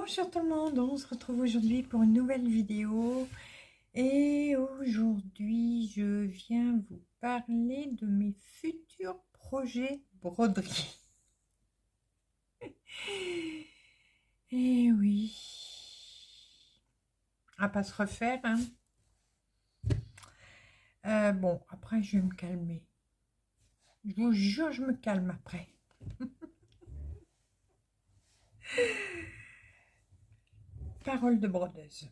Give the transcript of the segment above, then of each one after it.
Bonjour tout le monde, on se retrouve aujourd'hui pour une nouvelle vidéo et aujourd'hui je viens vous parler de mes futurs projets broderie. Et oui, à pas se refaire, hein. Bon, après je vais me calmer. Je vous jure, je me calme après. Parole de brodeuse.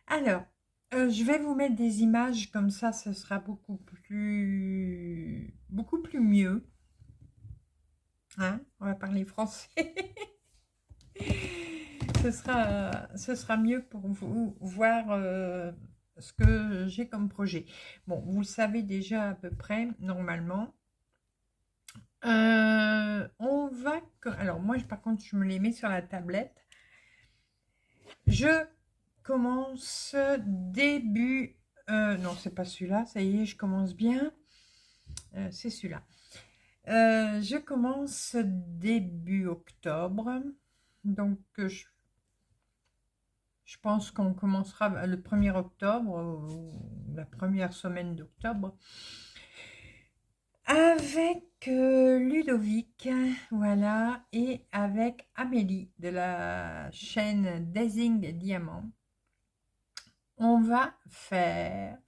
Alors, je vais vous mettre des images comme ça, ce sera beaucoup plus mieux. Hein, on va parler français. Ce sera mieux pour vous voir ce que j'ai comme projet. Bon, vous le savez déjà à peu près, normalement. Alors, moi, par contre, je me les mets sur la tablette. Je commence début... non, c'est pas celui-là. Ça y est, je commence bien. C'est celui-là. Je commence début octobre. Donc, je pense qu'on commencera le 1er octobre, la première semaine d'octobre, avec Ludovic, voilà, et avec Amélie de la chaîne Daising Diamant. On va faire...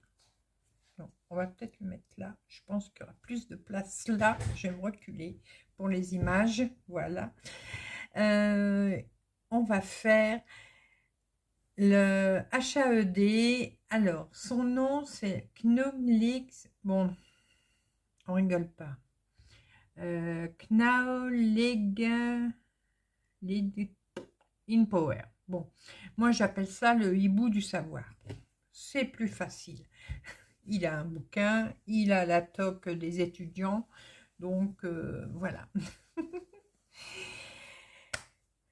Non, on va peut-être le mettre là. Je pense qu'il y aura plus de place là. Je vais me reculer pour les images. Voilà. On va faire le HAED. Alors, son nom, c'est Knowlix. Bon, on rigole pas. Knowlig in Power. Bon, moi, j'appelle ça le hibou du savoir. C'est plus facile. Il a un bouquin, il a la toque des étudiants. Donc, voilà.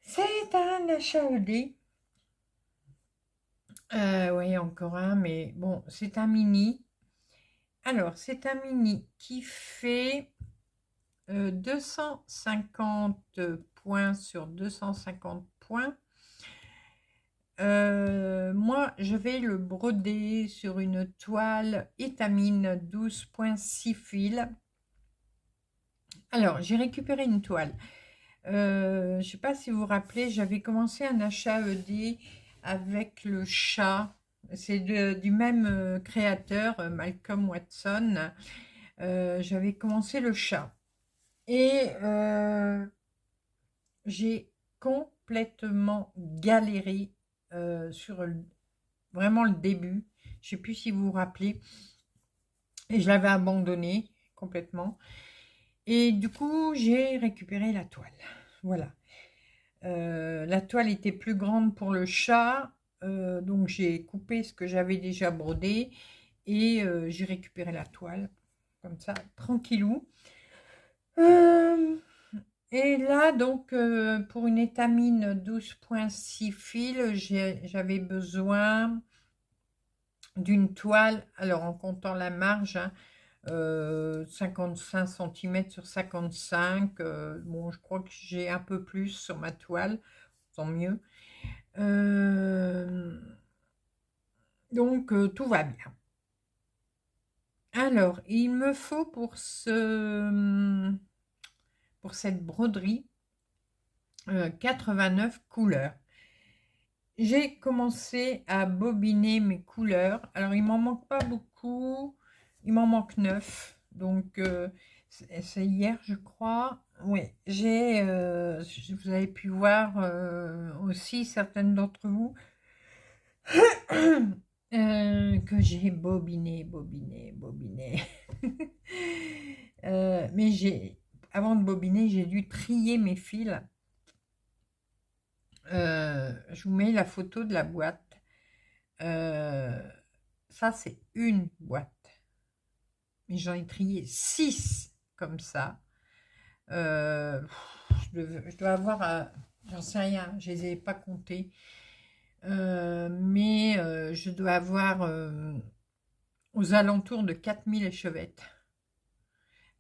C'est un HAED. Oui, encore un, mais bon, c'est un mini. Alors, c'est un mini qui fait 250 points sur 250 points. Moi, je vais le broder sur une toile étamine 12,6 fils. Alors, j'ai récupéré une toile. Je ne sais pas si vous vous rappelez, j'avais commencé un HAED avec le chat. C'est du même créateur, Malcolm Watson. J'avais commencé le chat. Et j'ai complètement galéré sur vraiment le début. Je ne sais plus si vous vous rappelez. Et je l'avais abandonné complètement. Et du coup, j'ai récupéré la toile. Voilà. La toile était plus grande pour le chat. Donc, j'ai coupé ce que j'avais déjà brodé. Et j'ai récupéré la toile. Comme ça, tranquillou. Et là, donc, pour une étamine 12,6 fils, j'avais besoin d'une toile, alors en comptant la marge, hein, 55 cm sur 55. Bon, je crois que j'ai un peu plus sur ma toile, tant mieux. Donc, tout va bien. Alors, il me faut pour cette broderie 89 couleurs. J'ai commencé à bobiner mes couleurs. Alors, il m'en manque pas beaucoup. Il m'en manque 9. Donc, c'est hier, je crois. Oui, vous avez pu voir aussi, certaines d'entre vous, que j'ai bobiné. Mais avant de bobiner, j'ai dû trier mes fils. Je vous mets la photo de la boîte. Ça, c'est une boîte. Mais j'en ai trié 6 comme ça. Je dois avoir, j'en sais rien, je ne les ai pas comptés. Mais je dois avoir aux alentours de 4000 échevettes.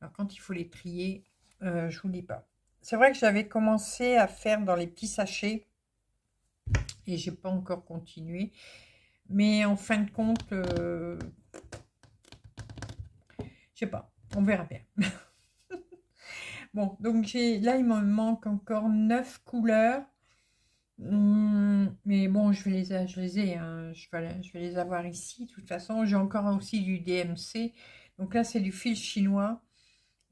Alors, quand il faut les trier, je vous dis pas. C'est vrai que j'avais commencé à faire dans les petits sachets et j'ai pas encore continué. Mais en fin de compte, je sais pas, on verra bien. Bon, donc là, il me manque encore 9 couleurs. Mais bon, je les ai, hein. Je vais les avoir ici. De toute façon, j'ai encore aussi du DMC. Donc là, c'est du fil chinois.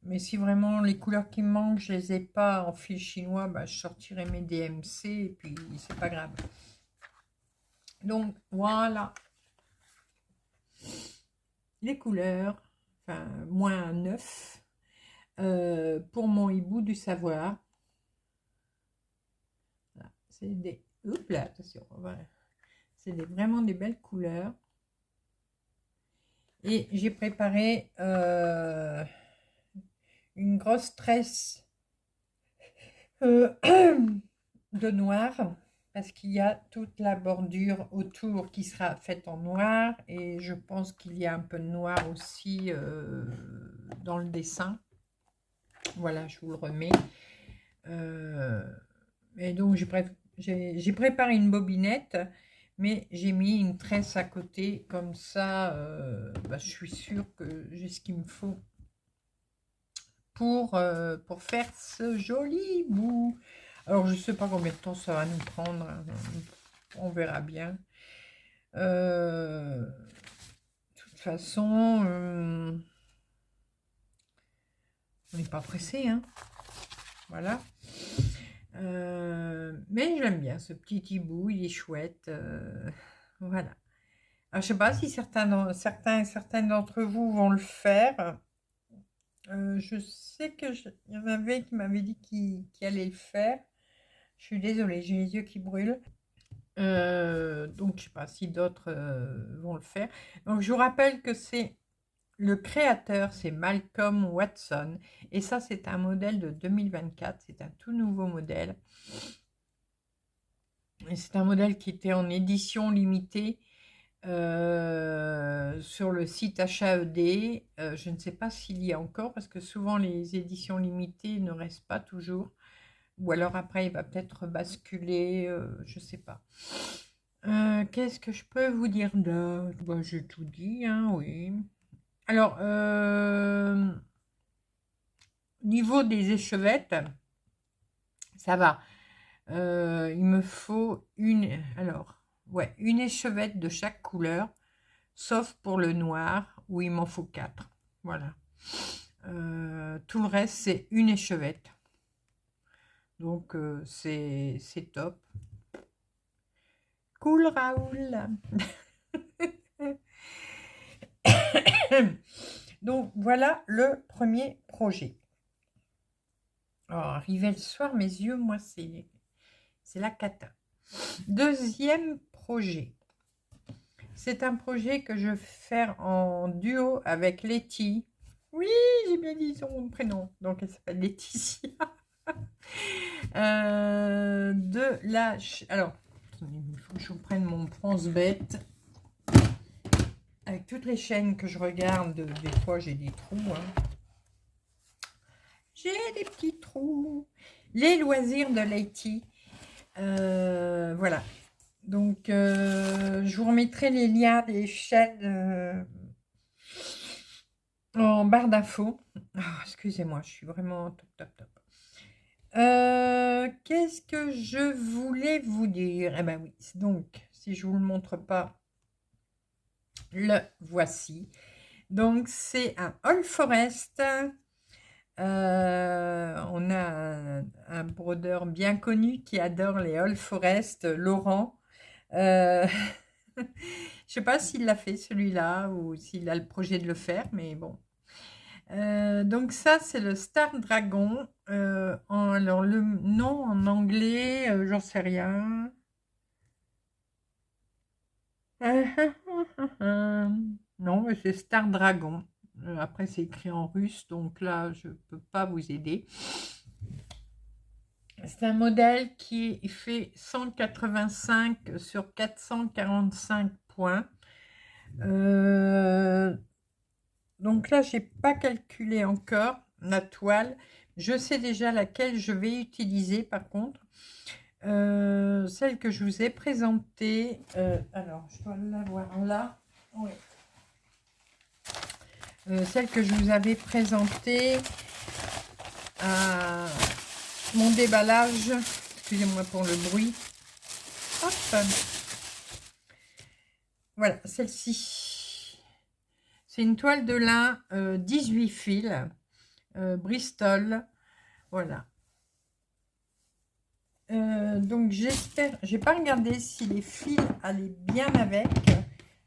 Mais si vraiment les couleurs qui me manquent, je les ai pas en fil chinois, bah, je sortirai mes DMC et puis c'est pas grave. Donc voilà les couleurs, enfin moins 9 pour mon hibou du savoir. Voilà, c'est des... Oups là, attention, voilà. C'est vraiment des belles couleurs. Et j'ai préparé une grosse tresse de noir parce qu'il y a toute la bordure autour qui sera faite en noir et je pense qu'il y a un peu de noir aussi dans le dessin. Voilà, je vous le remets. Et donc j'ai préparé une bobinette, mais j'ai mis une tresse à côté comme ça. Bah, je suis sûre que j'ai ce qu'il me faut pour faire ce joli bout. Alors, je sais pas combien de temps ça va nous prendre, hein. On verra bien. De toute façon, on n'est pas pressé, hein. Voilà. Mais j'aime bien ce petit hibou, il est chouette. Voilà. Alors, je sais pas si certaines d'entre vous vont le faire. Je sais que il y en avait qui m'avaient dit qu'ils allaient le faire. Je suis désolée, j'ai les yeux qui brûlent. Donc, je sais pas si d'autres vont le faire. Donc, je vous rappelle que c'est le créateur, c'est Malcolm Watson. Et ça, c'est un modèle de 2024. C'est un tout nouveau modèle. Et c'est un modèle qui était en édition limitée sur le site HAED. Je ne sais pas s'il y a encore, parce que souvent, les éditions limitées ne restent pas toujours. Ou alors après, il va peut-être basculer, je ne sais pas. Qu'est-ce que je peux vous dire d'autre? Bah, j'ai tout dit, hein, oui. Alors, niveau des échevettes, ça va. Il me faut une échevette de chaque couleur, sauf pour le noir, où il m'en faut 4. Voilà. Tout le reste, c'est une échevette. Donc, c'est top. Cool, Raoul. Donc, voilà le premier projet. Oh, arrivé le soir, mes yeux, moi, c'est la cata. Deuxième projet. C'est un projet que je vais faire en duo avec Letty. Oui, j'ai bien dit son prénom. Donc, elle s'appelle Laetitia. Alors, il faut que je prenne mon pense-bête. Avec toutes les chaînes que je regarde, des fois, j'ai des trous. Hein. J'ai des petits trous. Les loisirs de Letty. Voilà. Donc, je vous remettrai les liens des chaînes en barre d'infos. Oh, excusez-moi, je suis vraiment top, top, top. Qu'est-ce que je voulais vous dire? Eh ben oui, donc, si je vous le montre pas, le voici. Donc, c'est un All Forest. On a un brodeur bien connu qui adore les All Forest, Laurent. Je sais pas s'il l'a fait celui-là ou s'il a le projet de le faire, mais bon. Donc ça, c'est le Star Dragon. Alors le nom en anglais, j'en sais rien. Non, mais c'est Star Dragon. Après, c'est écrit en russe, donc là, je peux pas vous aider. C'est un modèle qui fait 185 sur 445 points. Donc là, j'ai pas calculé encore la toile. Je sais déjà laquelle je vais utiliser par contre. Celle que je vous ai présentée. Alors, je dois l'avoir là. Oui. Celle que je vous avais présentée à mon déballage. Excusez-moi pour le bruit. Hop. Voilà, celle-ci. C'est une toile de lin 18 fils. Bristol. Voilà. Donc j'espère, j'ai pas regardé si les fils allaient bien avec.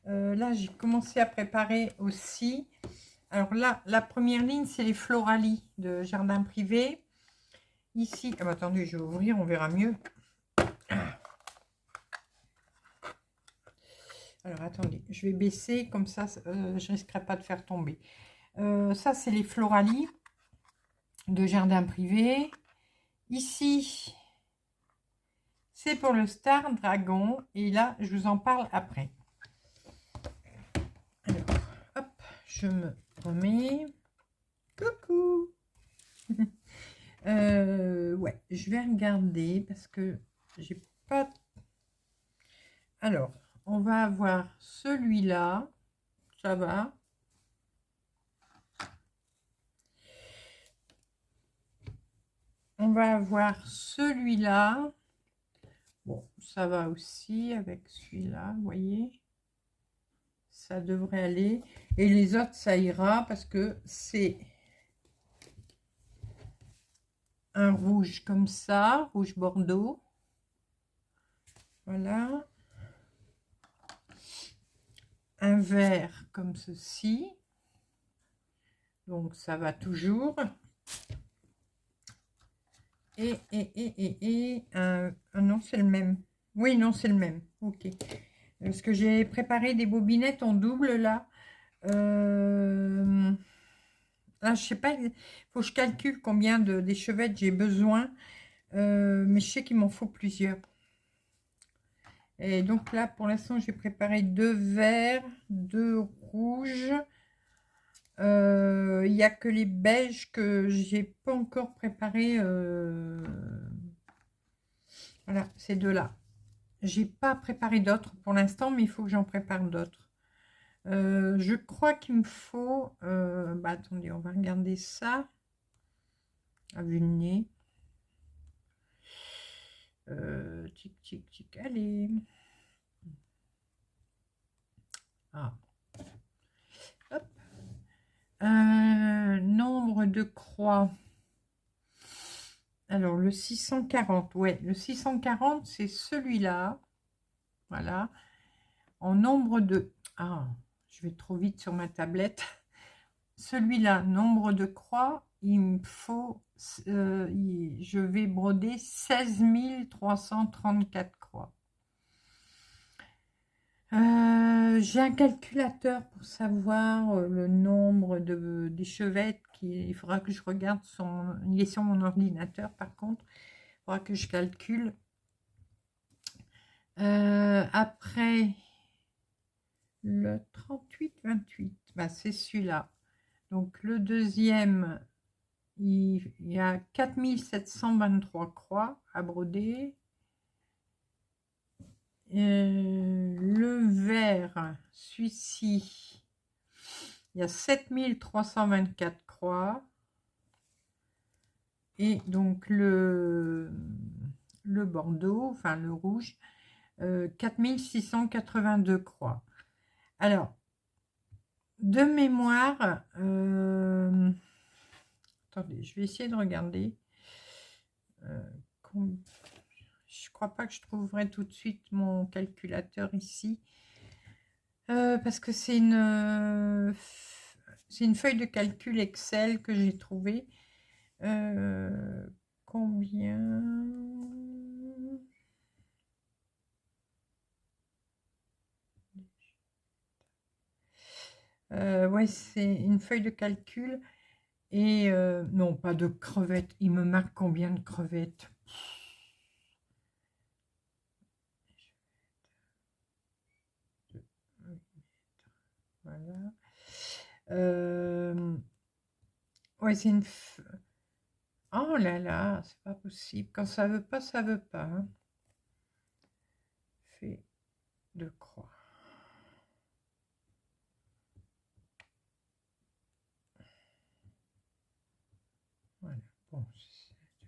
Là j'ai commencé à préparer aussi. Alors là, la première ligne c'est les Floralie de Jardin Privé. Ici, ah bah, attendez, je vais ouvrir, on verra mieux. Alors attendez, je vais baisser comme ça, je risquerai pas de faire tomber. Ça c'est les Floralie de Jardin Privé. Ici, c'est pour le Star Dragon. Et là, je vous en parle après. Alors, hop, je me remets. Coucou. Ouais, je vais regarder parce que j'ai pas... Alors, on va avoir celui-là. Ça va. On va avoir celui-là. Bon, ça va aussi avec celui-là, vous voyez. Ça devrait aller. Et les autres, ça ira parce que c'est un rouge comme ça, rouge bordeaux. Voilà. Un vert comme ceci. Donc, ça va toujours. Et non, c'est le même. Oui, non, c'est le même. Ok. Parce que j'ai préparé des bobinettes en double là. Là, je sais pas, il faut que je calcule combien d'échevettes j'ai besoin. Mais je sais qu'il m'en faut plusieurs. Et donc là, pour l'instant, j'ai préparé 2 verts, 2 rouges. Il n'y a que les beiges que j'ai pas encore préparé. Voilà, ces deux-là. J'ai pas préparé d'autres pour l'instant, mais il faut que j'en prépare d'autres. Je crois qu'il me faut... bah attendez, on va regarder ça. À vue de nez. Tic, tic, tic, allez. Ah. Hop. Nombre de croix. Alors, le 640, ouais, le 640, c'est celui-là. Voilà. En nombre de... Ah, je vais trop vite sur ma tablette. Celui-là, nombre de croix, il me faut... je vais broder 16 334 croix. J'ai un calculateur pour savoir le nombre d'échevettes. Il faudra que je regarde il est sur mon ordinateur par contre. Il faudra que je calcule. Après, le 38-28, bah, c'est celui-là. Donc le deuxième, il y a 4723 croix à broder. Le vert, celui-ci, il y a 7324 croix. Et donc le bordeaux, enfin le rouge, 4682 croix. Alors, de mémoire, attendez, je vais essayer de regarder. Je crois pas que je trouverai tout de suite mon calculateur ici. Parce que c'est une feuille de calcul Excel que j'ai trouvée. Combien? Ouais, c'est une feuille de calcul. Et non, pas de crevettes. Il me marque combien de crevettes? Voilà. Ouais, c'est une... Oh là là, c'est pas possible. Quand ça veut pas, ça veut pas. Hein. Fait de croix. Voilà. Bon, je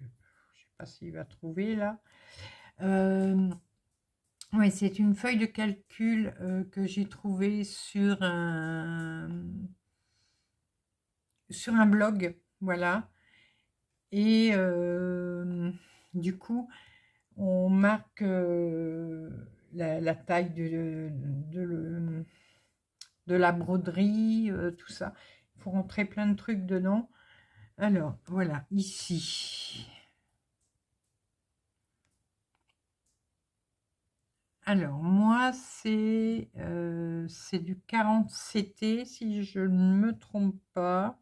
sais pas s'il va trouver là. Oui, c'est une feuille de calcul que j'ai trouvée sur un blog. Voilà. Et du coup, on marque la taille de la broderie, tout ça. Il faut rentrer plein de trucs dedans. Alors, voilà, ici. Alors, moi, c'est du 40 CT, si je ne me trompe pas.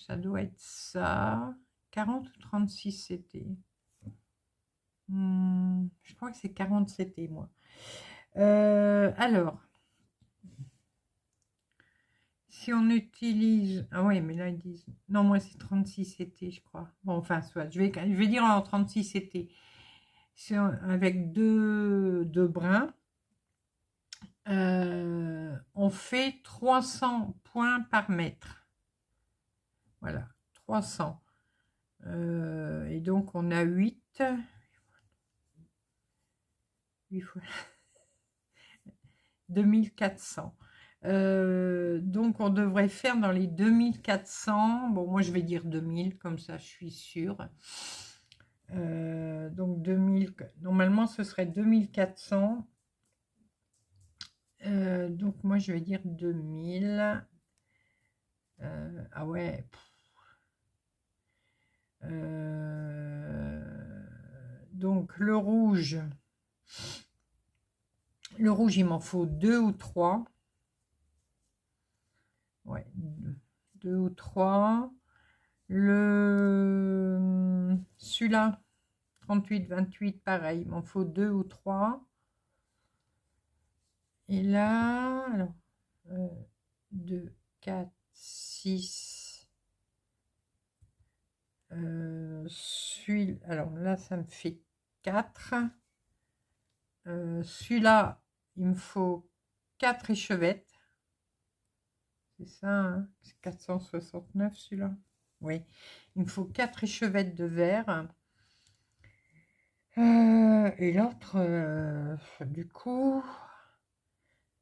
Ça doit être ça. 40 ou 36 CT. Je crois que c'est 40 CT, moi. Alors, si on utilise... Ah ouais, mais là, ils disent... Non, moi, c'est 36 CT, je crois. Bon, enfin, soit. Je vais dire en 36 CT. Avec deux brins. On fait 300 points par mètre. Voilà, 300. Et donc, on a 8 fois 2400. Donc, on devrait faire dans les 2400. Bon, moi, je vais dire 2000, comme ça, je suis sûre. Donc, 2000. Normalement, ce serait 2400. Donc, moi, je vais dire 2000. Ah ouais. Donc, le rouge, il m'en faut 2 ou 3. Ouais, 2 ou 3. Celui-là, 38, 28, pareil, il m'en faut 2 ou 3. Et là, alors, 2, 4, 6. Alors là, ça me fait 4. Celui-là, il me faut 4 échevettes. C'est ça, hein, c'est 469 celui-là. Oui, il me faut 4 échevettes de verre. Et l'autre, du coup,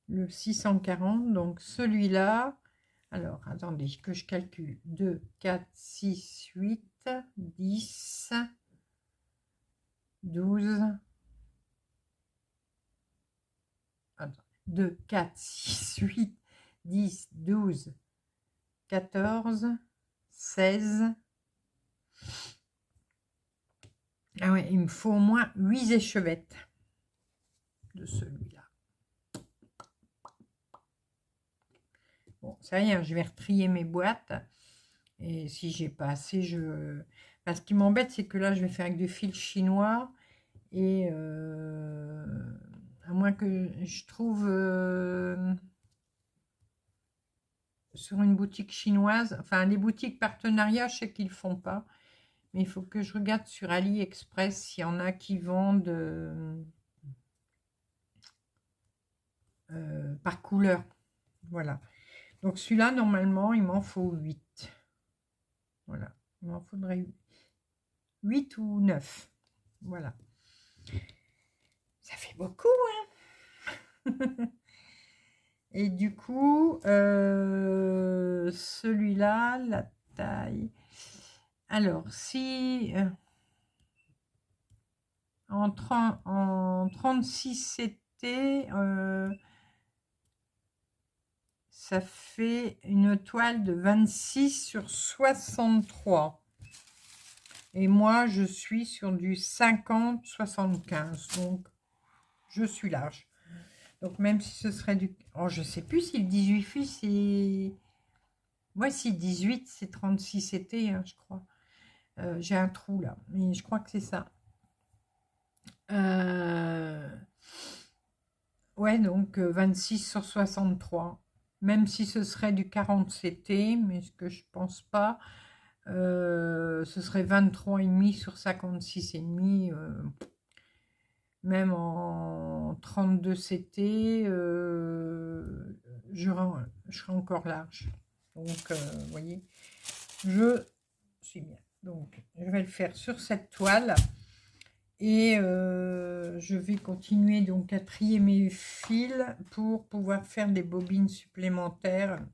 le 640, donc celui-là. Alors, attendez, que je calcule. 2, 4, 6, 8, 10, 12. Attends, 2, 4, 6, 8, 10, 12, 14, 16. Ah ouais, il me faut au moins 8 échevettes de celui-là. Bon, c'est rien, je vais retrier mes boîtes. Et si j'ai pas assez, ce qui m'embête, c'est que là, je vais faire avec du fil chinois. Et à moins que je trouve sur une boutique chinoise, enfin, les boutiques partenariats, je sais qu'ils font pas. Mais il faut que je regarde sur AliExpress s'il y en a qui vendent par couleur. Voilà. Donc celui-là, normalement, il m'en faut 8. Voilà. Il m'en faudrait 8 ou 9. Voilà. Ça fait beaucoup, hein. Et du coup, celui-là, la taille... Alors, si... en 36 CT, ça fait une toile de 26 sur 63. Et moi, je suis sur du 50-75. Donc, je suis large. Donc, même si ce serait du... Oh, je sais plus si le 18 fils, c'est... Ouais, si 18, c'est 36 CT, hein, je crois. J'ai un trou là, mais je crois que c'est ça. Ouais, donc 26 sur 63. même si ce serait du 40 CT, mais ce que je pense pas, ce serait 23,5 sur 56,5, même en 32 CT, je serai encore large. Donc, vous voyez, je suis bien. Donc, je vais le faire sur cette toile. Et je vais continuer donc à trier mes fils pour pouvoir faire des bobines supplémentaires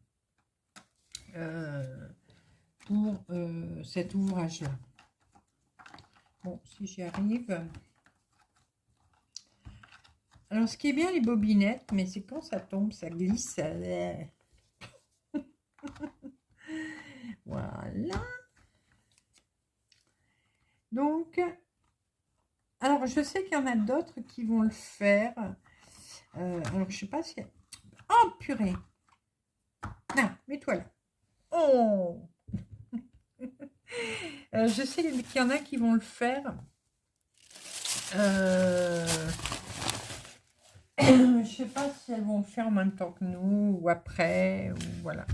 pour cet ouvrage là. Bon, si j'y arrive. Alors ce qui est bien les bobinettes, mais c'est quand ça tombe, ça glisse. Voilà. Donc, alors je sais qu'il y en a d'autres qui vont le faire. Alors je sais pas si... Oh purée. Non, mets-toi là. Oh. Je sais qu'il y en a qui vont le faire. Je sais pas si elles vont le faire en même temps que nous ou après, ou voilà.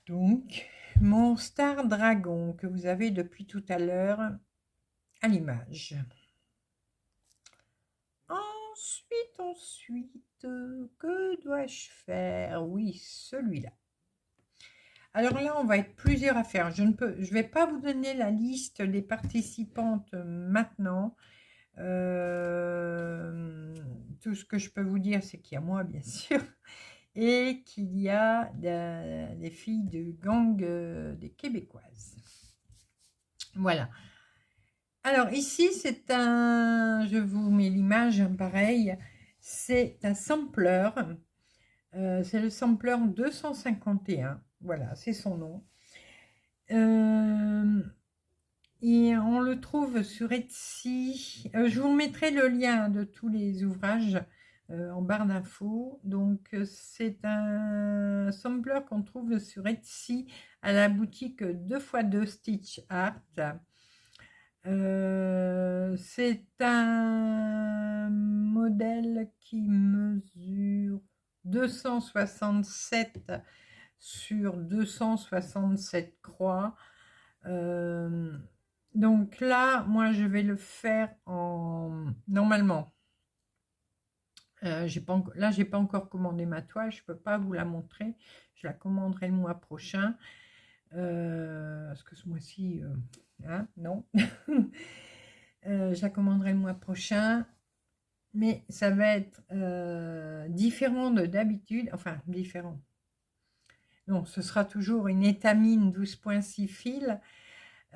Donc, mon Star Dragon que vous avez depuis tout à l'heure à l'image. Ensuite, que dois-je faire? Oui, celui-là. Alors là, on va être plusieurs à faire. Je vais pas vous donner la liste des participantes maintenant. Tout ce que je peux vous dire, c'est qu'il y a moi, bien sûr, et qu'il y a des filles de gang des Québécoises. Voilà. Alors ici, c'est un... Je vous mets l'image, pareil. C'est un sampler. C'est le sampler 251. Voilà, c'est son nom. Et on le trouve sur Etsy. Je vous mettrai le lien de tous les ouvrages en barre d'infos. Donc, c'est un sampler qu'on trouve sur Etsy à la boutique 2x2 Stitch Art. C'est un modèle qui mesure 267 sur 267 croix. Donc là, moi, je vais le faire en... Normalement, là, j'ai pas encore commandé ma toile. Je peux pas vous la montrer. Je la commanderai le mois prochain. Parce que ce mois-ci... hein, non. Je la commanderai le mois prochain. Mais ça va être différent de d'habitude. Enfin, différent. Non, ce sera toujours une étamine 12,6 fils.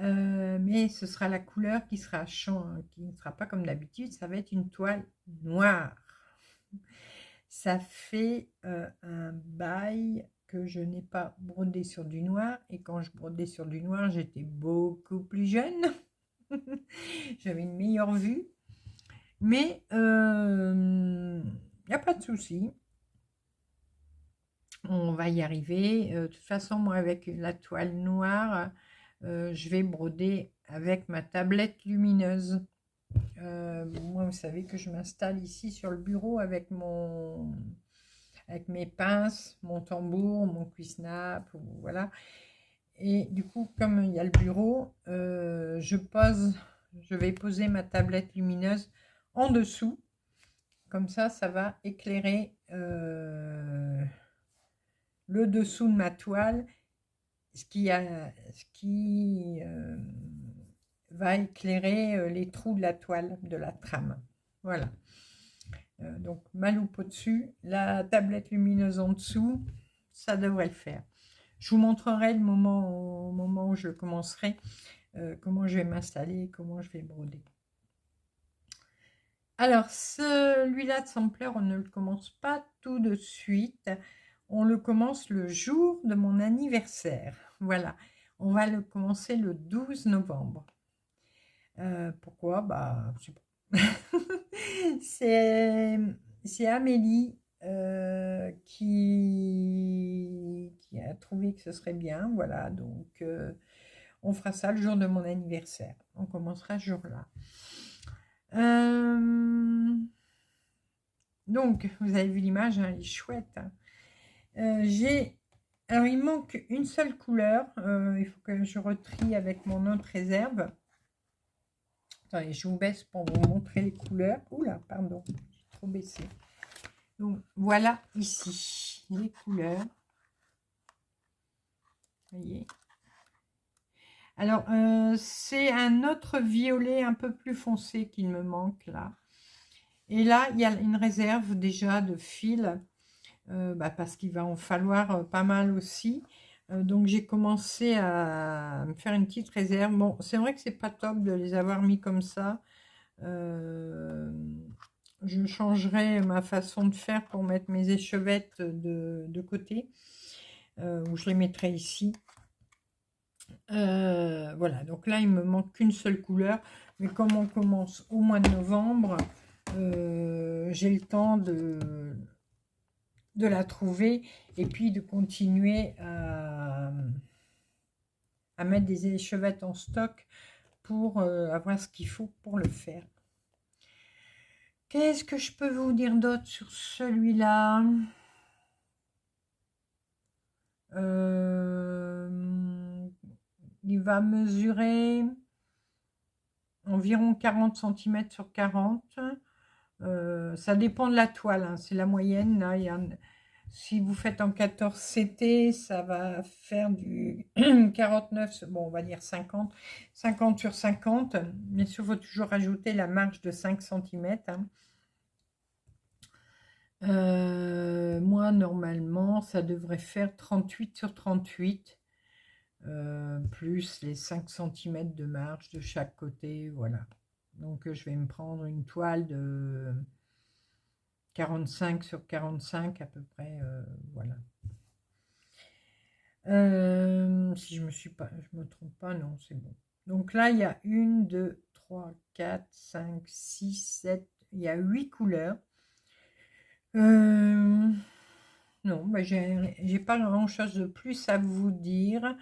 Mais ce sera la couleur qui ne sera pas comme d'habitude, ça va être une toile noire. Ça fait un bail que je n'ai pas brodé sur du noir, et quand je brodais sur du noir, j'étais beaucoup plus jeune. J'avais une meilleure vue, mais il n'y a pas de souci. On va y arriver. De toute façon, moi, avec la toile noire, je vais broder avec ma tablette lumineuse. Moi, vous savez que je m'installe ici sur le bureau avec mes pinces, mon tambour, mon cuissnap, voilà. Et du coup, comme il y a le bureau, je vais poser ma tablette lumineuse en dessous. Comme ça va éclairer le dessous de ma toile, ce qui va éclairer les trous de la toile, de la trame. Voilà. Donc ma loupe au-dessus, la tablette lumineuse en dessous, ça devrait le faire. Je vous montrerai au moment où je commencerai, comment je vais m'installer, comment je vais broder. Alors celui-là de sampler, on ne le commence pas tout de suite. On le commence le jour de mon anniversaire. Voilà, on va le commencer le 12 novembre. Pourquoi? Bah, je sais pas. C'est Amélie qui a trouvé que ce serait bien. Voilà, donc on fera ça le jour de mon anniversaire. On commencera ce jour-là. Donc, vous avez vu l'image, hein, elle est chouette. Hein. Alors, il manque une seule couleur. Il faut que je retrie avec mon autre réserve. Attendez, je vous baisse pour vous montrer les couleurs. Oula, pardon, j'ai trop baissé. Donc, voilà ici les couleurs. Vous voyez. Alors, c'est un autre violet un peu plus foncé qu'il me manque là. Et là, il y a une réserve déjà de fil. Parce qu'il va en falloir pas mal aussi. Donc j'ai commencé à me faire une petite réserve. Bon, c'est vrai que c'est pas top de les avoir mis comme ça. Je changerai ma façon de faire pour mettre mes échevettes de côté, où je les mettrai ici. Voilà, donc là il me manque qu'une seule couleur, mais comme on commence au mois de novembre, j'ai le temps de la trouver et puis de continuer à mettre des échevettes en stock pour avoir ce qu'il faut pour le faire. Qu'est-ce que je peux vous dire d'autre sur celui-là? Il va mesurer environ 40 cm sur 40. Ça dépend de la toile, hein, c'est la moyenne. Là, si vous faites en 14 CT, ça va faire du 49, bon, on va dire 50 sur 50. Bien sûr, il faut toujours rajouter la marge de 5 cm. Hein. Moi, normalement, ça devrait faire 38 sur 38, plus les 5 cm de marge de chaque côté. Voilà. Donc, je vais me prendre une toile de 45 sur 45 à peu près. Voilà. Si je me trompe pas, non, c'est bon. Donc là, il y a 1, 2, 3, 4, 5, 6, 7, il y a 8 couleurs. Non, j'ai pas grand-chose de plus à vous dire.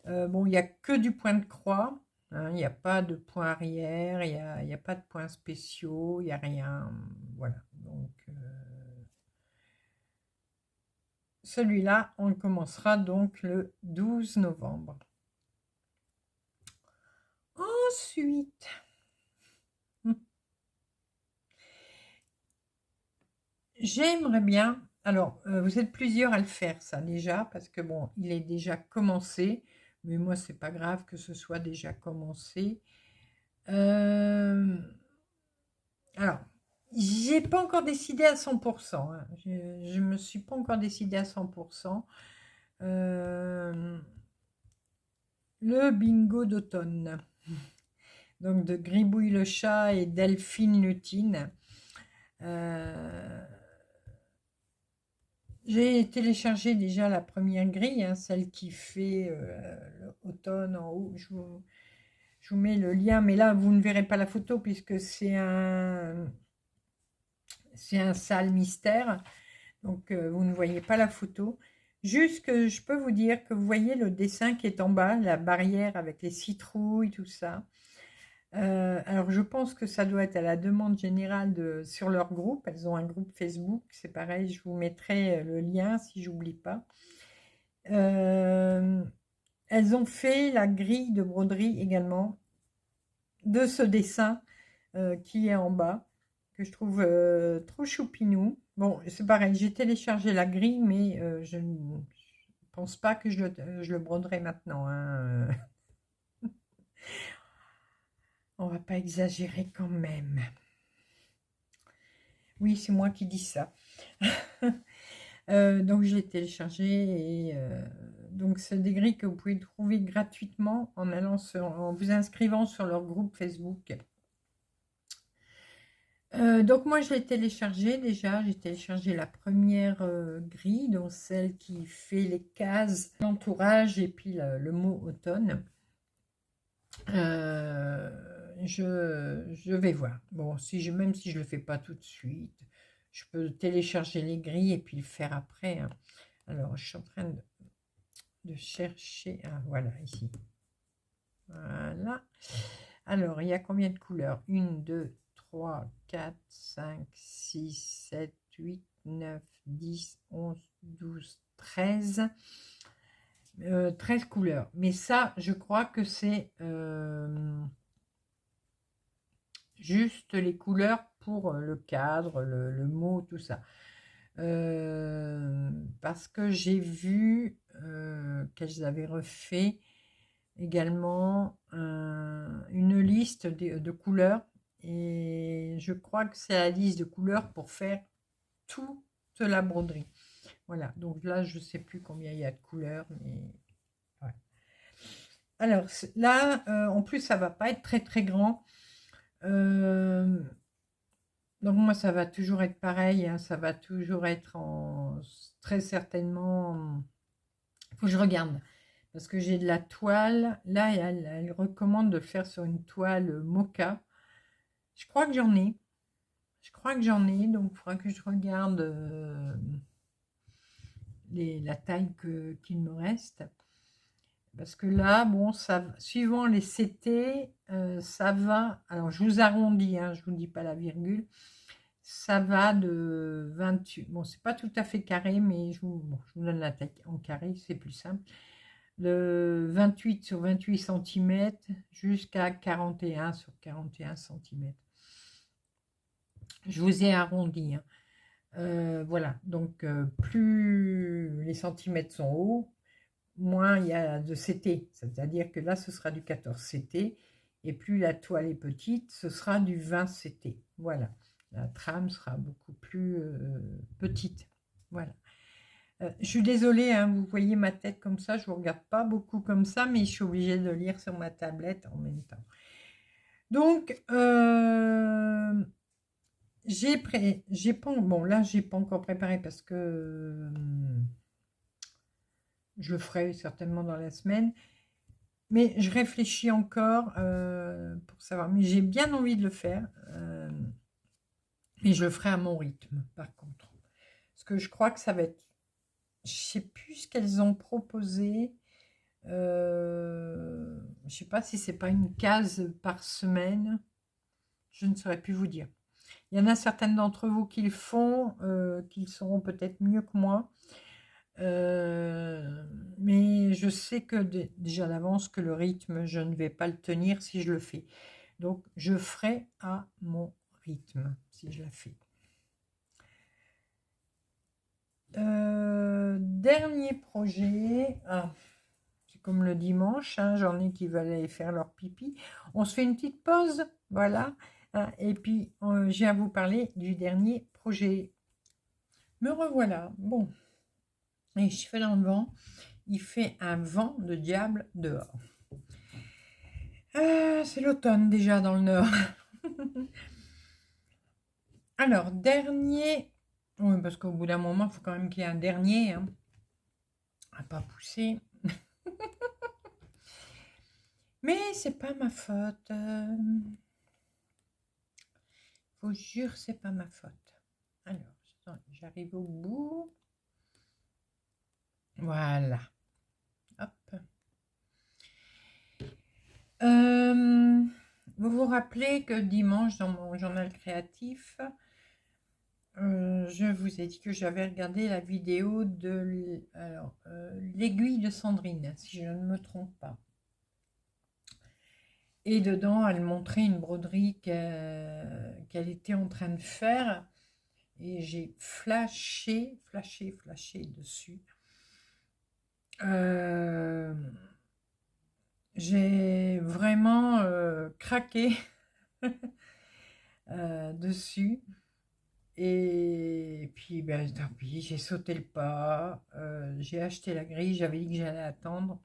Bon, il n'y a que du point de croix. Hein, il n'y a pas de point arrière, il y a pas de points spéciaux, il n'y a rien. Voilà. Donc, celui-là, on le commencera donc le 12 novembre. Ensuite, j'aimerais bien, alors vous êtes plusieurs à le faire ça déjà, parce que bon, il est déjà commencé, mais moi c'est pas grave que ce soit déjà commencé. Alors, j'ai pas encore décidé à 100%, hein. Je me suis pas encore décidé à 100%. Le bingo d'automne. Donc de Gribouille le chat et Delphine Lutine. J'ai téléchargé déjà la première grille, hein, celle qui fait l'automne en haut. Je vous mets le lien, mais là vous ne verrez pas la photo puisque c'est un sale mystère. Donc vous ne voyez pas la photo. Juste que je peux vous dire que vous voyez le dessin qui est en bas, la barrière avec les citrouilles, tout ça. Alors je pense que ça doit être à la demande générale sur leur groupe. Elles ont un groupe Facebook, c'est pareil, je vous mettrai le lien si j'oublie pas. Elles ont fait la grille de broderie également de ce dessin qui est en bas, que je trouve trop choupinou. Bon, c'est pareil, j'ai téléchargé la grille, mais je ne pense pas que je le broderai maintenant. Hein. On va pas exagérer quand même. Oui, c'est moi qui dis ça. Donc je l'ai téléchargé et donc c'est des grilles que vous pouvez trouver gratuitement en vous inscrivant sur leur groupe Facebook. Donc moi je l'ai téléchargé déjà, j'ai téléchargé la première grille, donc celle qui fait les cases, l'entourage et puis le mot automne. Je vais voir. Bon, même si je le fais pas tout de suite, je peux télécharger les grilles et puis le faire après. Hein. Alors, je suis en train de chercher. Ah, voilà, ici. Voilà. Alors, il y a combien de couleurs? 1, 2, 3, 4, 5, 6, 7, 8, 9, 10, 11, 12, 13. 13 couleurs. Mais ça, je crois que c'est juste les couleurs pour le cadre, le mot, tout ça. Parce que j'ai vu qu'elles avaient refait également une liste de couleurs. Et je crois que c'est la liste de couleurs pour faire toute la broderie. Voilà, donc là, je ne sais plus combien il y a de couleurs, mais ouais. Alors là, en plus, ça va pas être très très grand. Donc moi, ça va toujours être pareil, hein, ça va toujours être très certainement. Il faut que je regarde, parce que j'ai de la toile. Là, elle recommande de le faire sur une toile mocha. Je crois que j'en ai. Je crois que j'en ai, donc il faudra que je regarde la taille qu'il me reste. Parce que là, bon, ça, suivant les CT, ça va. Alors, je vous arrondis, hein, je ne vous dis pas la virgule. Ça va de 28. Bon, c'est pas tout à fait carré, mais je vous donne la taille en carré, c'est plus simple. De 28 sur 28 cm jusqu'à 41 sur 41 cm. Je vous ai arrondi. Hein. Voilà, donc plus les centimètres sont hauts, moins il y a de CT, c'est-à-dire que là ce sera du 14 CT, et plus la toile est petite, ce sera du 20 CT. Voilà, la trame sera beaucoup plus petite. Voilà. Je suis désolée, hein, vous voyez ma tête comme ça, je ne vous regarde pas beaucoup comme ça, mais je suis obligée de lire sur ma tablette en même temps. Donc, j'ai pas, bon là j'ai pas encore préparé parce que je le ferai certainement dans la semaine, mais je réfléchis encore pour savoir, mais j'ai bien envie de le faire, mais je le ferai à mon rythme par contre, parce que je crois que ça va être, je sais plus ce qu'elles ont proposé, je sais pas si c'est pas une case par semaine, je ne saurais plus vous dire. Il y en a certaines d'entre vous qui le font, qui sauront peut-être mieux que moi. Mais je sais que déjà d'avance que le rythme, je ne vais pas le tenir si je le fais. Donc, je ferai à mon rythme si je la fais. Dernier projet. Ah, c'est comme le dimanche, hein, j'en ai qui veulent aller faire leur pipi. On se fait une petite pause, voilà. Hein, et puis, j'ai à vous parler du dernier projet. Me revoilà. Bon. Et je fais dans le vent. Il fait un vent de diable dehors. C'est l'automne déjà dans le nord. Alors, dernier. Oui, parce qu'au bout d'un moment, il faut quand même qu'il y ait un dernier. Hein, à pas pousser. Mais c'est pas ma faute. Vous jure, c'est pas ma faute. Alors, j'arrive au bout. Voilà. Hop. Vous vous rappelez que dimanche, dans mon journal créatif, je vous ai dit que j'avais regardé la vidéo de l'aiguille de Sandrine, si je ne me trompe pas. Et dedans, elle montrait une broderie qu'elle était en train de faire. Et j'ai flashé dessus. J'ai vraiment craqué dessus. Et puis, ben, tant pis, j'ai sauté le pas. J'ai acheté la grille, j'avais dit que j'allais attendre.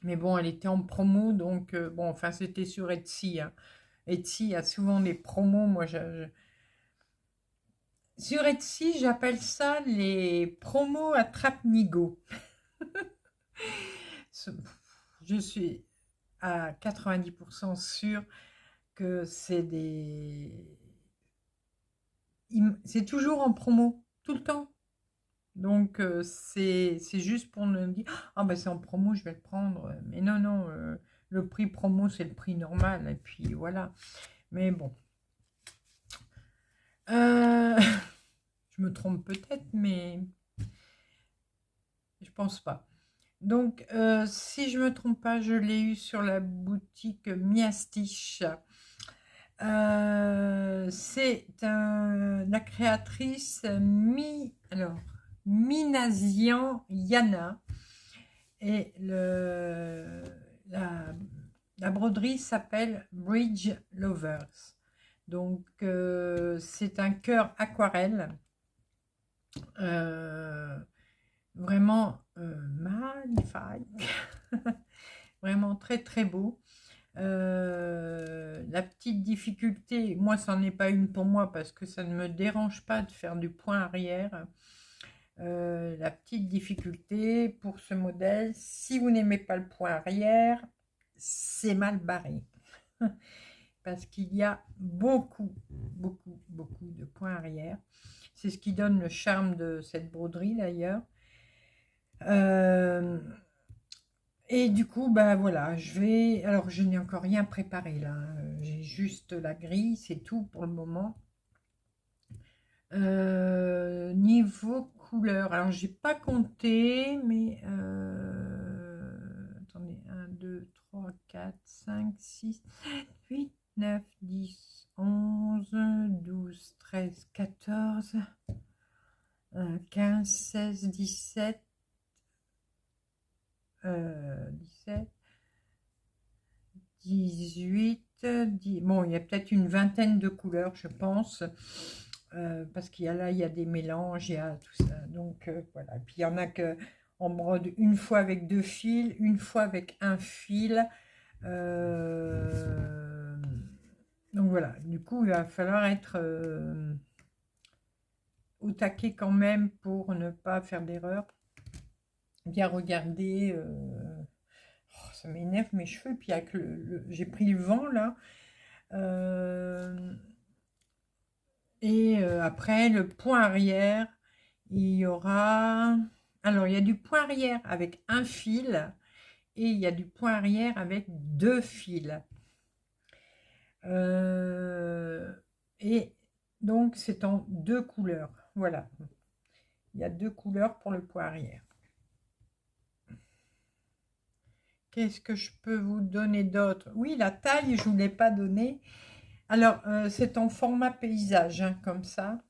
Mais bon, elle était en promo, donc bon, enfin, c'était sur Etsy. Hein. Etsy a souvent des promos. Moi, sur Etsy, j'appelle ça les promos attrape-nigo. Je suis à 90% sûre que c'est c'est toujours en promo, tout le temps. Donc, c'est juste pour me dire, ah ben c'est en promo, je vais le prendre. Mais non, non, le prix promo, c'est le prix normal. Et puis voilà. Mais bon. Je me trompe peut-être, mais je pense pas. Donc, si je me trompe pas, je l'ai eu sur la boutique Miastiche. C'est la créatrice Minazian Yana. Et la, la broderie s'appelle Bridge Lovers. Donc, c'est un cœur aquarelle. Vraiment magnifique. Vraiment très très beau. La petite difficulté, moi, ça n'en est pas une pour moi parce que ça ne me dérange pas de faire du point arrière. La petite difficulté pour ce modèle, si vous n'aimez pas le point arrière, c'est mal barré. Parce qu'il y a beaucoup de points arrière. C'est ce qui donne le charme de cette broderie d'ailleurs. Et du coup, bah voilà, alors je n'ai encore rien préparé là. J'ai juste la grille, c'est tout pour le moment. Niveau couleur, alors j'ai pas compté, mais attendez, 1, 2, 3, 4, 5, 6, 7, 8, 9, 10, 11, 12, 13, 14, 15, 16, 17, 17, 18, 10. Bon, il y a peut-être une vingtaine de couleurs, je pense. Parce qu'il y a il y a des mélanges, il y a tout ça. Donc voilà. Et puis il y en a que on brode une fois avec 2 fils, une fois avec un fil. Donc voilà. Du coup, il va falloir être au taquet quand même pour ne pas faire d'erreur. Bien regarder. Oh, ça m'énerve mes cheveux. Puis avec j'ai pris le vent là. Et après, le point arrière, il y aura... Alors, il y a du point arrière avec un fil et il y a du point arrière avec 2 fils. Et donc, c'est en 2 couleurs. Voilà. Il y a 2 couleurs pour le point arrière. Qu'est-ce que je peux vous donner d'autre? Oui, la taille, je ne vous l'ai pas donnée. Alors, c'est en format paysage, hein, comme ça.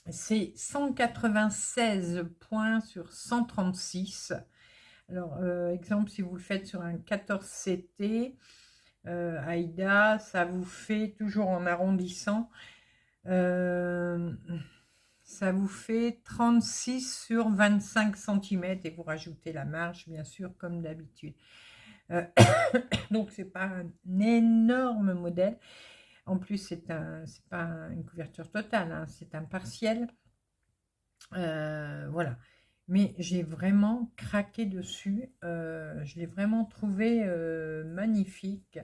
C'est 196 points sur 136. Alors, exemple, si vous le faites sur un 14CT, Aïda, ça vous fait, toujours en arrondissant, ça vous fait 36 sur 25 cm et vous rajoutez la marge, bien sûr, comme d'habitude. Donc, c'est pas un énorme modèle. En plus, c'est pas une couverture totale, hein, c'est un partiel. Voilà. Mais j'ai vraiment craqué dessus. Je l'ai vraiment trouvé magnifique.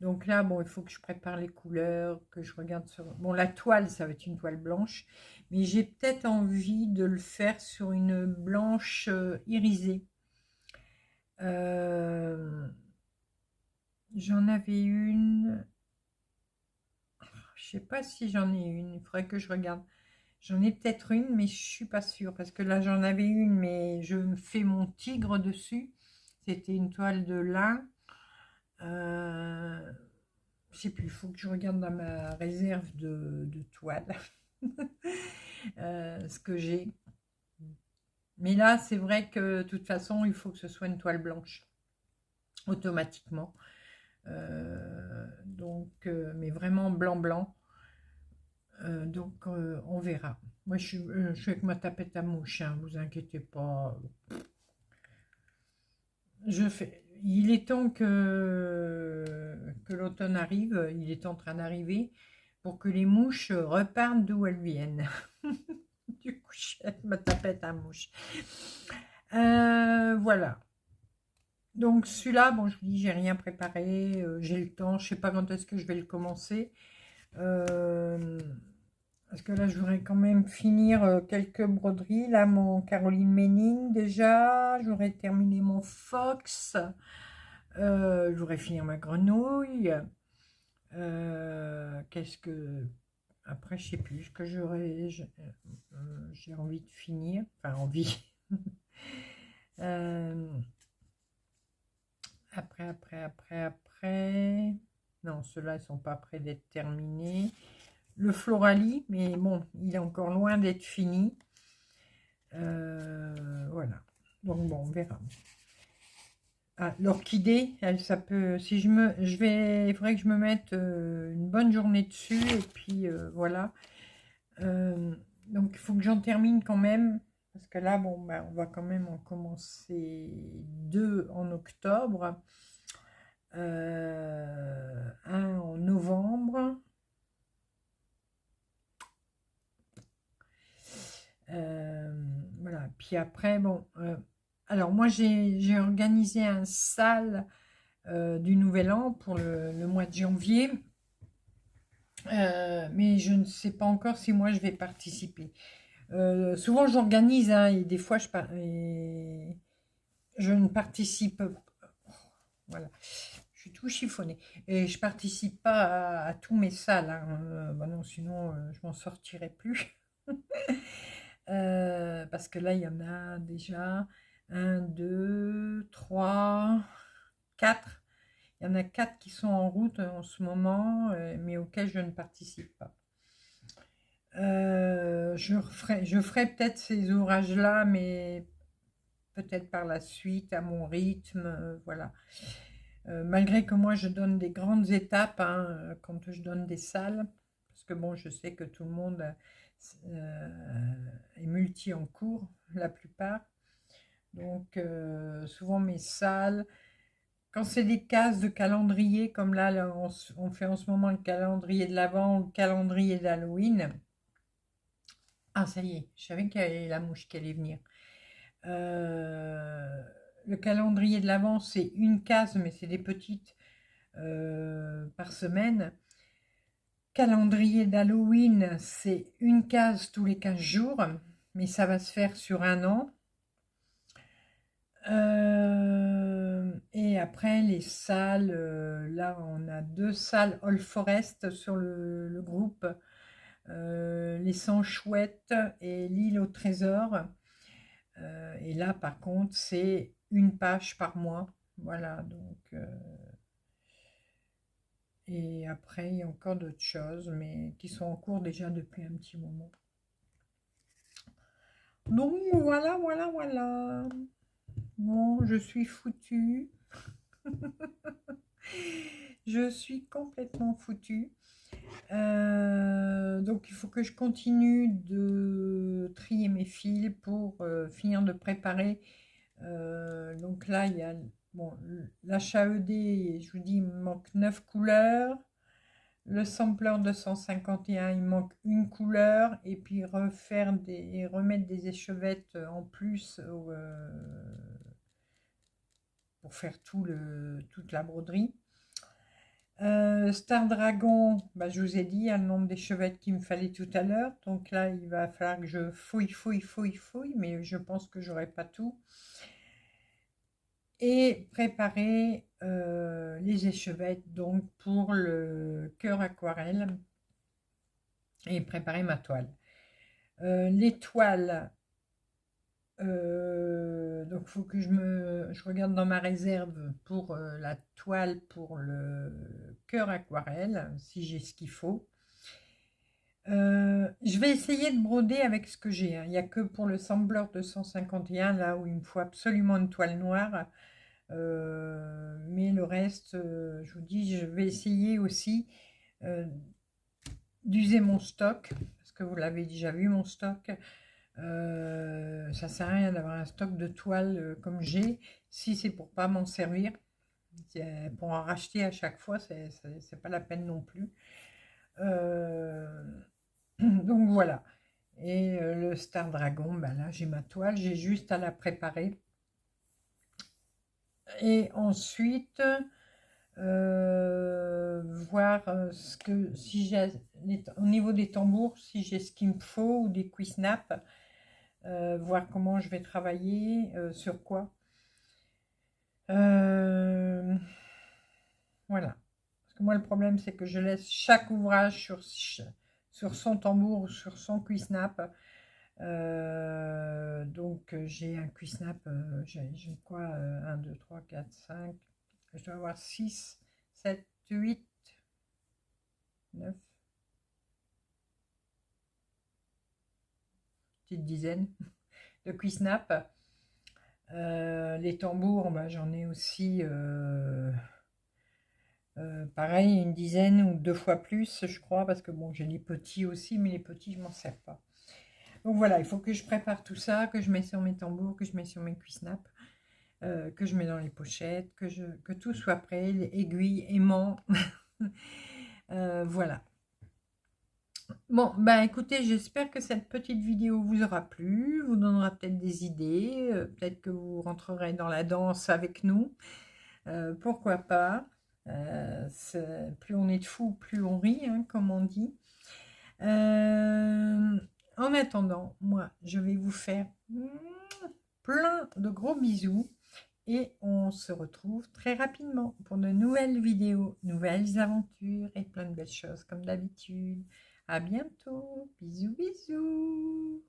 Donc là, bon, il faut que je prépare les couleurs, que je regarde sur... Bon, la toile, ça va être une toile blanche. Mais j'ai peut-être envie de le faire sur une blanche irisée. J'en avais une... Je sais pas si j'en ai une. Il faudrait que je regarde. J'en ai peut-être une, mais je suis pas sûre. Parce que là, j'en avais une, mais je me fais mon tigre dessus. C'était une toile de lin. Je sais plus, il faut que je regarde dans ma réserve de toiles. Ce que j'ai. Mais là, c'est vrai que de toute façon, il faut que ce soit une toile blanche. Automatiquement. Donc, mais vraiment blanc-blanc. Donc, on verra. Moi, je suis avec ma tapette à mouche, hein, vous inquiétez pas. Il est temps que l'automne arrive, il est en train d'arriver, pour que les mouches repartent d'où elles viennent. Du coup, je suis avec ma tapette à mouche. Voilà. Donc, celui-là, bon, je vous dis, j'ai rien préparé, j'ai le temps, je sais pas quand est-ce que je vais le commencer. Parce que là, je voudrais quand même finir quelques broderies. Là, mon Caroline Manning, déjà. J'aurais terminé mon Fox. Je voudrais finir ma grenouille. Qu'est-ce que... Après, je sais plus ce que j'ai envie de finir. Enfin, envie. Euh, après. Non, ceux-là, ils sont pas prêts d'être terminés. Le Floralie, mais bon, il est encore loin d'être fini. Voilà. Donc bon, on verra. Ah, l'orchidée, elle, ça peut. Si il faudrait que je me mette une bonne journée dessus et puis voilà. Euh, donc il faut que j'en termine quand même parce que là, bon, bah, on va quand même en commencer deux en octobre, un en novembre. Voilà. Puis après, bon. Alors moi, j'ai organisé un salle du Nouvel An pour le mois de janvier. Mais je ne sais pas encore si moi je vais participer. Souvent j'organise hein, et des fois et je ne participe. Voilà, je suis tout chiffonné et je participe pas à tous mes salles. Hein. Bah non, sinon je m'en sortirais plus. Parce que là il y en a déjà un, deux, trois, quatre. Il y en a quatre qui sont en route en ce moment, mais auxquels je ne participe pas. Je ferai peut-être ces ouvrages-là, mais peut-être par la suite, à mon rythme, voilà. Malgré que moi, je donne des grandes étapes quand je donne des salles, parce que bon, je sais que tout le monde est multi en cours, la plupart. Donc, souvent mes salles, quand c'est des cases de calendrier, comme là, on fait en ce moment le calendrier de l'Avent ou le calendrier d'Halloween. Ah, ça y est, je savais qu'il y avait la mouche qui allait venir. Euh, le calendrier de l'Avent, c'est une case, mais c'est des petites par semaine. Calendrier d'Halloween, c'est une case tous les 15 jours, mais ça va se faire sur un an. Et après, les salles, là, on a deux salles All Forest sur le groupe, les 100 chouettes et l'île au trésor. Et là, par contre, c'est une page par mois. Voilà, donc. Et après, il y a encore d'autres choses, mais qui sont en cours déjà depuis un petit moment. Donc, voilà, voilà, voilà. Bon, je suis foutue. Je suis complètement foutue. Donc, il faut que je continue de trier mes fils pour finir de préparer. Donc là, il y a bon, l'HAED, je vous dis, il me manque 9 couleurs. Le sampler 251, il manque une couleur. Et puis remettre des échevettes en plus pour faire toute la broderie. Star Dragon, bah, je vous ai dit, il y a le nombre d'échevettes qu'il me fallait tout à l'heure. Donc là, il va falloir que je fouille, mais je pense que j'aurai pas tout. Et préparer les échevettes donc pour le cœur aquarelle et préparer ma toile. Les toiles, donc il faut que je regarde dans ma réserve pour la toile pour le cœur aquarelle, si j'ai ce qu'il faut. Je vais essayer de broder avec ce que j'ai. Hein. Il n'y a que pour le Sampler 251, là où il me faut absolument une toile noire. Mais le reste, je vous dis, je vais essayer aussi d'user mon stock, parce que vous l'avez déjà vu, mon stock. Ça sert à rien d'avoir un stock de toiles comme j'ai, si c'est pour pas m'en servir. Pour en racheter à chaque fois, c'est pas la peine non plus. Donc voilà. Et le Star Dragon, ben là j'ai ma toile, j'ai juste à la préparer. Et ensuite, voir ce que si j'ai au niveau des tambours, si j'ai ce qu'il me faut ou des quick-snap, voir comment je vais travailler, sur quoi. Voilà. Parce que moi, le problème, c'est que je laisse chaque ouvrage sur son tambour ou sur son cuissnap. Donc j'ai un cuissnap, j'ai quoi, 1, 2, 3, 4, 5, je dois avoir 6, 7, 8, 9, petite dizaine de cuissnap. Les tambours, bah, j'en ai aussi pareil, une dizaine ou 2 fois plus, je crois, parce que bon, j'ai les petits aussi, mais les petits, je m'en sers pas. Donc voilà, il faut que je prépare tout ça, que je mets sur mes tambours, que je mets sur mes cuissnaps, que je mets dans les pochettes, que tout soit prêt, les aiguilles, aimants. Voilà. Bon, ben écoutez, j'espère que cette petite vidéo vous aura plu, vous donnera peut-être des idées, peut-être que vous rentrerez dans la danse avec nous, pourquoi pas. Plus on est de fous, plus on rit, hein, comme on dit. En attendant, moi, je vais vous faire plein de gros bisous et on se retrouve très rapidement pour de nouvelles vidéos, nouvelles aventures et plein de belles choses comme d'habitude. À bientôt. Bisous, bisous.